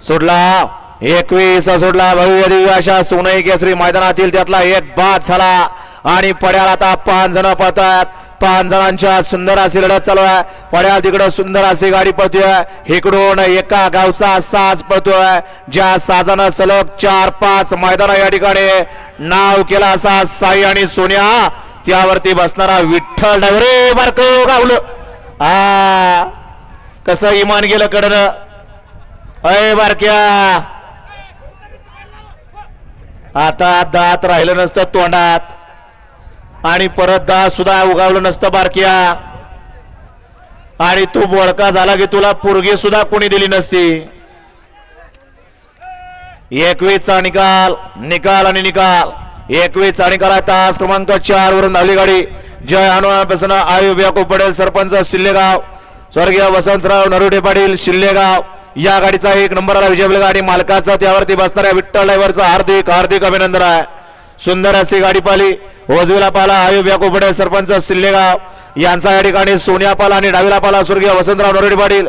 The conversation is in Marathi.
सोडला 21 सोडला भव्य दिव्य अशा सोनई केसरी मैदानातील त्यातला एक बाद झाला आणि पड्याला आता 5 जण पळतात 5 जणांच्या सुंदर अशी लढत चालू आहे पड्याला तिकडे सुंदर अशी गाडी पळतोय इकडून एका गावचा साज पळतोय ज्या साजानं सलग 4-5 मैदान या ठिकाणी नाव केला असा साई आणि सोन्या त्यावरती बसणारा विठ्ठल ड्रायव्हर बारको गावलं कसं इमान गेलं कडनं अय बारक्या आता दात राहिलं नसतं तोंडात आणि परत दात सुद्धा उगावलं नसतं बारक्या आणि तू बोळका झाला की तुला पोरगी सुद्धा कोणी दिली नसती 21 चा निकाल आणि निकाल 21 चा निकाल तास क्रमांक 4 वरून धावली गाडी जय हनुमान प्रसन्न आयुब याकूब पटेल सरपंच शिल्लेगाव स्वर्गीय वसंतराव नरोडे पाटील शिल्लेगाव या गाडीचा 1 नंबरला विजय मिळाला आणि मालकाचा त्यावरती बसणाऱ्या विठ्ठल ड्रायव्हरचा हार्दिक अभिनंदन आहे सुंदर अशी गाडी पाली उजवीला पाला आयुब याकूब पटेल सरपंच शिल्लेगाव यांचा या ठिकाणी सोन्या पाला आणि डावीला पाला स्वर्गीय वसंतराव नरोडे पाटील